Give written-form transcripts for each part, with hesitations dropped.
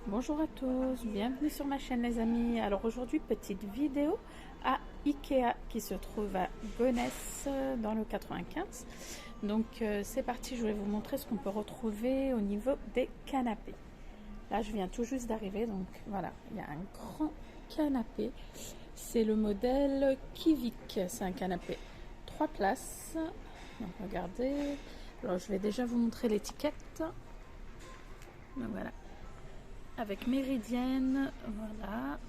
Bonjour à tous, bienvenue sur ma chaîne les amis. Alors aujourd'hui petite vidéo à Ikea qui se trouve à Gonesse dans le 95. Donc c'est parti, je vais vous montrer ce qu'on peut retrouver au niveau des canapés. Là je viens tout juste d'arriver, donc voilà, il y a un grand canapé. C'est le modèle Kivik, c'est un canapé 3 places. Donc regardez, alors je vais déjà vous montrer l'étiquette. Donc voilà, avec méridienne, voilà,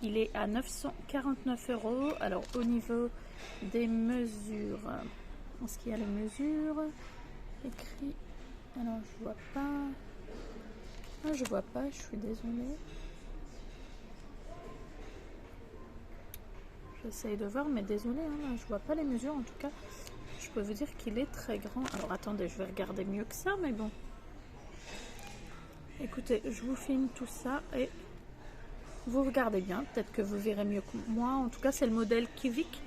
il est à 949 €. Alors au niveau des mesures, est-ce qu'il y a les mesures écrit? Alors je vois pas, je vois pas, je suis désolée, j'essaye de voir mais désolée, hein, je vois pas les mesures. En tout cas je peux vous dire qu'il est très grand. Alors attendez, je vais regarder mieux que ça, mais bon, écoutez, je vous filme tout ça et vous regardez bien, peut-être que vous verrez mieux que moi. En tout cas, c'est le modèle Kivik.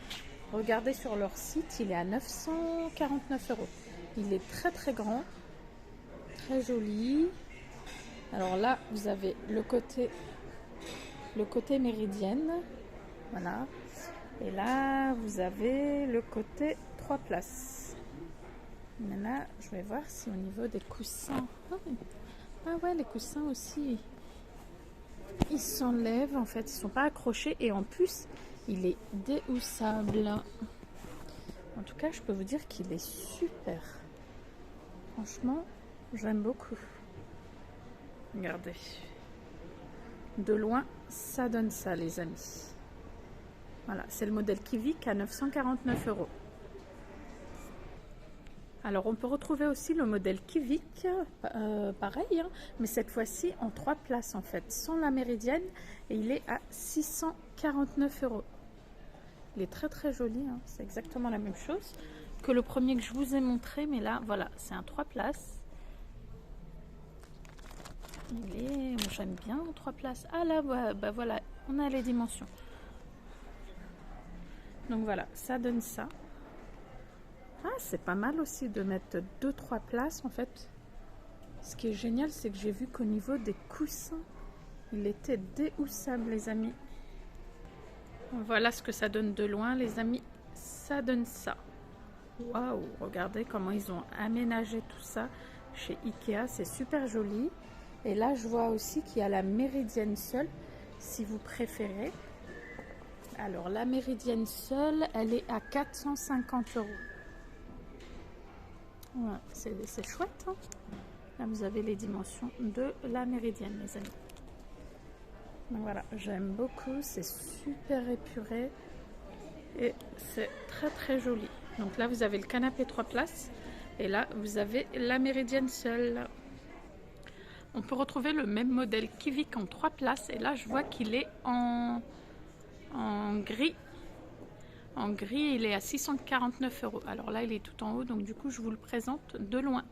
Regardez sur leur site, il est à 949 €. Il est très très grand, très joli. Alors là, vous avez le côté méridienne, voilà. Et là, vous avez le côté 3 places. Mais là, je vais voir si au niveau des coussins. Ah ouais, les coussins aussi. Ils s'enlèvent en fait, ils sont pas accrochés et en plus il est déhoussable. En tout cas, je peux vous dire qu'il est super. Franchement, j'aime beaucoup. Regardez. De loin, ça donne ça, les amis. Voilà, c'est le modèle Kivik à 949 €. Alors, on peut retrouver aussi le modèle Kivik, pareil, hein, mais cette fois-ci en 3 places en fait, sans la méridienne, et il est à 649 €. Il est très très joli, hein. C'est exactement la même chose que le premier que je vous ai montré, mais là, voilà, c'est un 3 places. J'aime bien en 3 places. Ah là, bah voilà, on a les dimensions. Donc voilà, ça donne ça. Ah, c'est pas mal aussi de mettre 2-3 places en fait. Ce qui est génial, c'est que j'ai vu qu'au niveau des coussins, il était déhoussable, les amis. Voilà ce que ça donne de loin, les amis. Ça donne ça. Waouh, regardez comment ils ont aménagé tout ça chez Ikea, c'est super joli. Et là, je vois aussi qu'il y a la méridienne seule, si vous préférez. Alors, la méridienne seule, elle est à 450 €. Voilà, c'est chouette, hein. Là, vous avez les dimensions de la méridienne, les amis. Donc voilà, j'aime beaucoup, c'est super épuré et c'est très très joli. Donc là, vous avez le canapé 3 places et là, vous avez la méridienne seule. On peut retrouver le même modèle Kivik en 3 places et là, je vois qu'il est en gris. En gris, il est à 649 €. Alors là, il est tout en haut, donc du coup, je vous le présente de loin.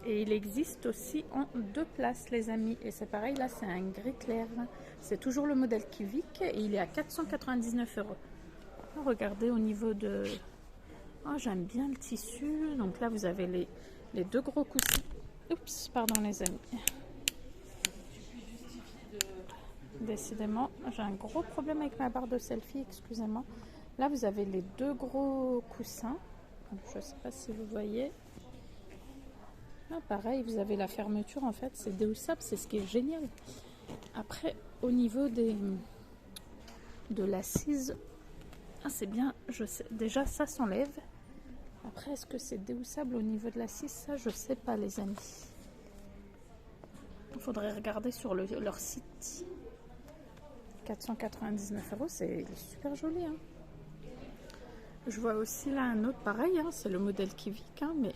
Et il existe aussi en 2 places, les amis. Et c'est pareil, là, c'est un gris clair. C'est toujours le modèle Kivik et il est à 499 €. Regardez au niveau de... Oh, j'aime bien le tissu. Donc là, vous avez les 2 gros coussins. Oups, pardon, les amis. Décidément, j'ai un gros problème avec ma barre de selfie, excusez-moi. Là, vous avez les 2 gros coussins. Je ne sais pas si vous voyez. Ah, pareil, vous avez la fermeture, en fait, c'est déhoussable, c'est ce qui est génial. Après, au niveau de l'assise, ah, c'est bien, je sais, déjà ça s'enlève. Après, est-ce que c'est déhoussable au niveau de l'assise? Ça, je sais pas, les amis. Il faudrait regarder sur leur site. 499 €, c'est super joli, hein. Je vois aussi là un autre pareil, hein, c'est le modèle Kivik, hein, mais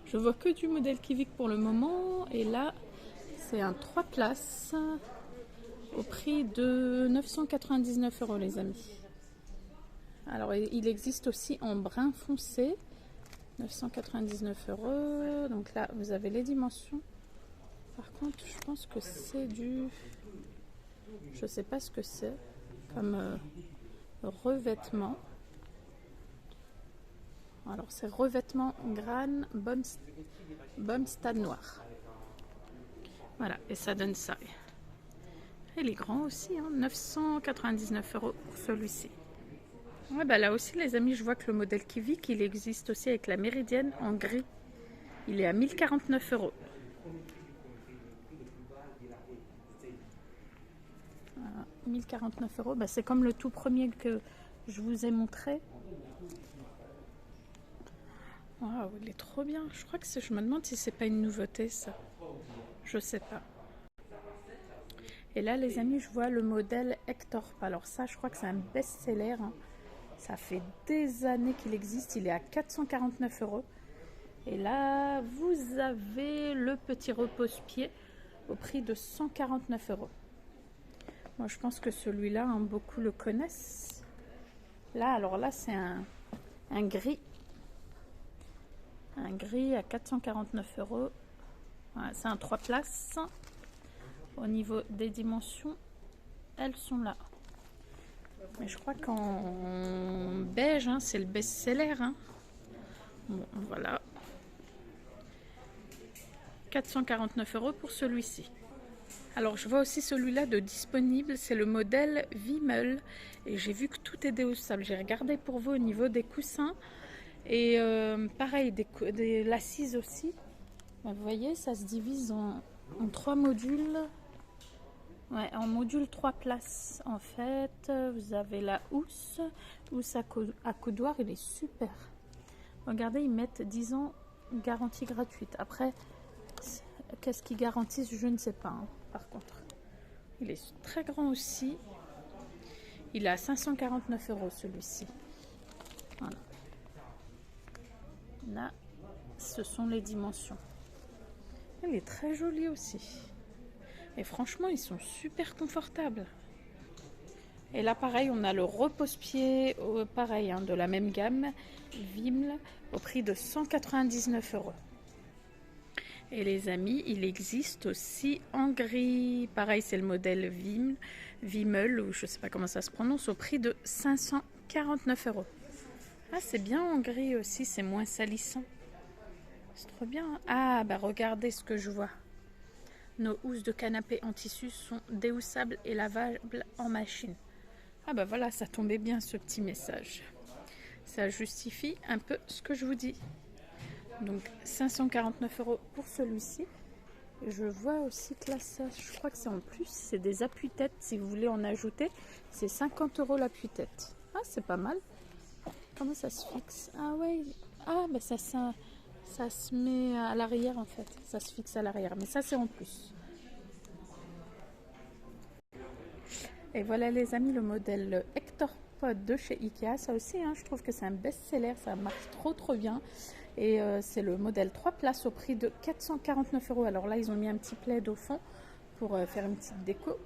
je vois que du modèle Kivik pour le moment. Et là, c'est un 3 places au prix de 999 €, les amis. Alors, il existe aussi en brun foncé, 999 €. Donc là, vous avez les dimensions. Par contre, je pense que c'est du... Je sais pas ce que c'est comme revêtement. Alors, c'est revêtement Gran Baume Stade Noir. Voilà, et ça donne ça. Il est grand aussi, hein, 999 € pour celui-ci. Ouais, bah là aussi, les amis, je vois que le modèle Kivik, il existe aussi avec la méridienne en gris. Il est à 1049 €. Voilà, 1049 €. Bah, c'est comme le tout premier que je vous ai montré. Waouh, il est trop bien. Je crois que je me demande si c'est pas une nouveauté, ça. Je sais pas. Et là, les amis, je vois le modèle Hector. Alors ça, je crois que c'est un best-seller, hein. Ça fait des années qu'il existe. Il est à 449 €. Et là, vous avez le petit repose-pied au prix de 149 €. Moi, je pense que celui-là, hein, beaucoup le connaissent. Là, alors là, c'est un gris. Un gris à 449 €. Voilà, c'est un 3 places. Au niveau des dimensions, elles sont là. Mais je crois qu'en beige, hein, c'est le best-seller. Hein. Bon, voilà. 449 € pour celui-ci. Alors, je vois aussi celui-là de disponible. C'est le modèle Wimmel. Et j'ai vu que tout est déhaussable. J'ai regardé pour vous au niveau des coussins. Et pareil, l'assise aussi. Vous voyez, ça se divise en 3 modules. Ouais, en module 3 places. En fait, vous avez la housse à coudoir. Il est super. Regardez, ils mettent 10 ans garantie gratuite. Après, qu'est-ce qu'ils garantissent, je ne sais pas. Hein, par contre, il est très grand aussi. Il est à 549 € celui-ci. Voilà. Là, ce sont les dimensions. Il est très joli aussi. Et franchement, ils sont super confortables. Et là, pareil, on a le repose-pied, pareil, hein, de la même gamme, Wimmel, au prix de 199 €. Et les amis, il existe aussi en gris. Pareil, c'est le modèle Wimmel, ou je ne sais pas comment ça se prononce, au prix de 549 €. Ah, c'est bien en gris aussi, c'est moins salissant. C'est trop bien. Ah, bah regardez ce que je vois. Nos housses de canapé en tissu sont déhoussables et lavables en machine. Ah bah voilà, ça tombait bien ce petit message. Ça justifie un peu ce que je vous dis. Donc 549 € pour celui-ci. Je vois aussi que là, ça, je crois que c'est en plus, c'est des appuis-têtes. Si vous voulez en ajouter, c'est 50 € l'appui-tête. Ah, c'est pas mal. Comment ça se fixe? Ah ouais, ah bah ça se met à l'arrière en fait. Ça se fixe à l'arrière, mais ça c'est en plus. Et voilà les amis, le modèle Hector Pod de chez Ikea. Ça aussi, hein, je trouve que c'est un best-seller. Ça marche trop bien. Et c'est le modèle 3 places au prix de 449 €. Alors là, ils ont mis un petit plaid au fond pour faire une petite déco.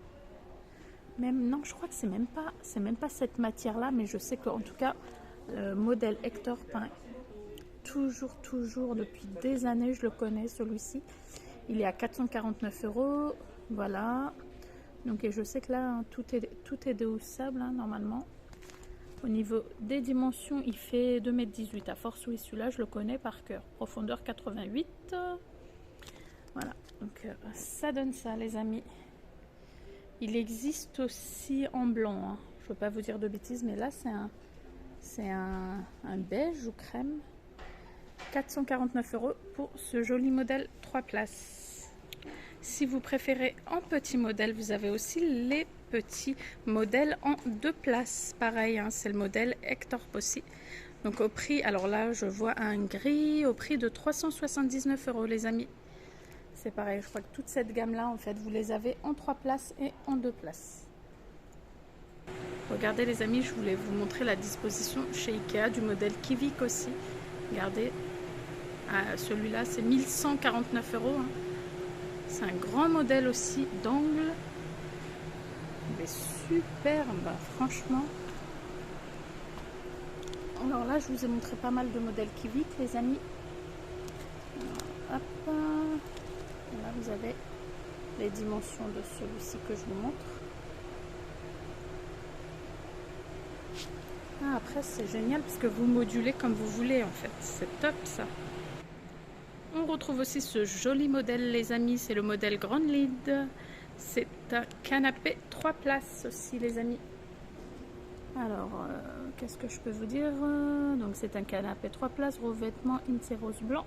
Même, non, je crois que c'est même pas cette matière-là, mais je sais qu'en tout cas, le modèle Hector peint toujours depuis des années, je le connais celui-ci. Il est à 449 €. Voilà. Donc, et je sais que là, hein, tout est déhaussable, hein, normalement. Au niveau des dimensions, il fait 2,18 m. À force, oui, celui-là, je le connais par cœur. Profondeur 88. Voilà. Donc, ça donne ça, les amis. Il existe aussi en blanc. Hein. Je ne veux pas vous dire de bêtises, mais là, c'est un beige ou crème. 449 € pour ce joli modèle 3 places. Si vous préférez en petit modèle, vous avez aussi les petits modèles en 2 places. Pareil, hein, c'est le modèle Hector Possi. Donc au prix, alors là, je vois un gris au prix de 379 € les amis. C'est pareil, je crois que toute cette gamme-là, en fait, vous les avez en 3 places et en 2 places. Regardez les amis, je voulais vous montrer la disposition chez Ikea du modèle Kivik aussi. Regardez, celui-là c'est 1149 €. Hein. C'est un grand modèle aussi d'angle. Il est superbe, franchement. Alors là, je vous ai montré pas mal de modèles Kivik, les amis. Alors, hop. Là, vous avez les dimensions de celui-ci que je vous montre. Ah, après, c'est génial parce que vous modulez comme vous voulez, en fait. C'est top, ça. on retrouve aussi ce joli modèle, les amis. C'est le modèle Grand Lid. C'est un canapé 3 places aussi, les amis. Alors, qu'est-ce que je peux vous dire? Donc, c'est un canapé 3 places, revêtement INSEE rose blanc.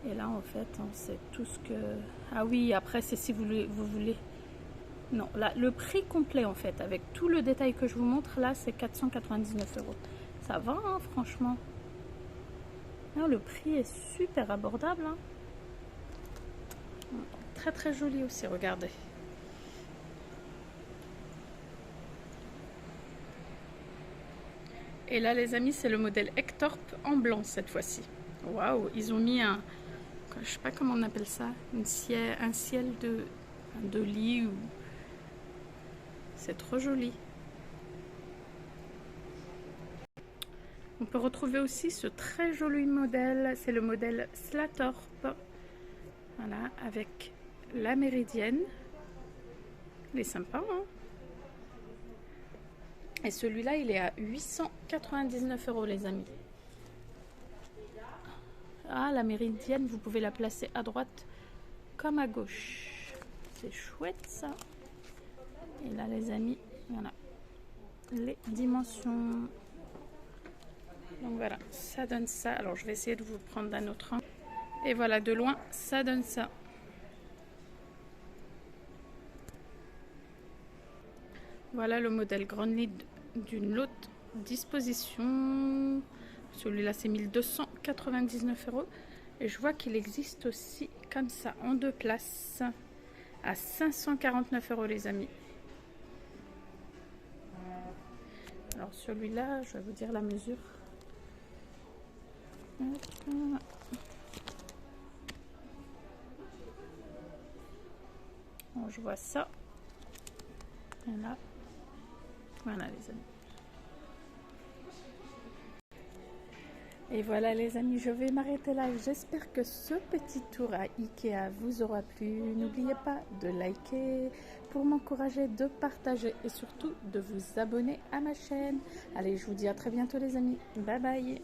Et là, en fait, c'est tout ce que... Ah oui, après, c'est si vous voulez... Non, là, le prix complet, en fait, avec tout le détail que je vous montre, là, c'est 499 €. Ça va, hein, franchement. Non, le prix est super abordable. Hein. Très, très joli aussi, regardez. Et là, les amis, c'est le modèle Hectorp en blanc, cette fois-ci. Waouh, ils ont mis un... Je sais pas comment on appelle ça. Un ciel de lit. Ou... C'est trop joli. On peut retrouver aussi ce très joli modèle. C'est le modèle Slatorp. Voilà, avec la méridienne. Il est sympa, hein? Et celui-là, il est à 899 €, les amis. Ah, la méridienne, vous pouvez la placer à droite comme à gauche. C'est chouette, ça. Et là, les amis, voilà les dimensions. Donc voilà, ça donne ça. Alors, je vais essayer de vous prendre d'un autre angle. Et voilà, de loin, ça donne ça. Voilà le modèle Grand Lid d'une autre disposition. Celui-là, c'est 1299 €. Et je vois qu'il existe aussi comme ça, en 2 places, à 549 €, les amis. Alors celui-là, je vais vous dire la mesure. Bon, je vois ça. Voilà. Voilà, les amis. Et voilà, les amis, je vais m'arrêter là. J'espère que ce petit tour à Ikea vous aura plu. N'oubliez pas de liker pour m'encourager, de partager et surtout de vous abonner à ma chaîne. Allez, je vous dis à très bientôt, les amis. Bye bye.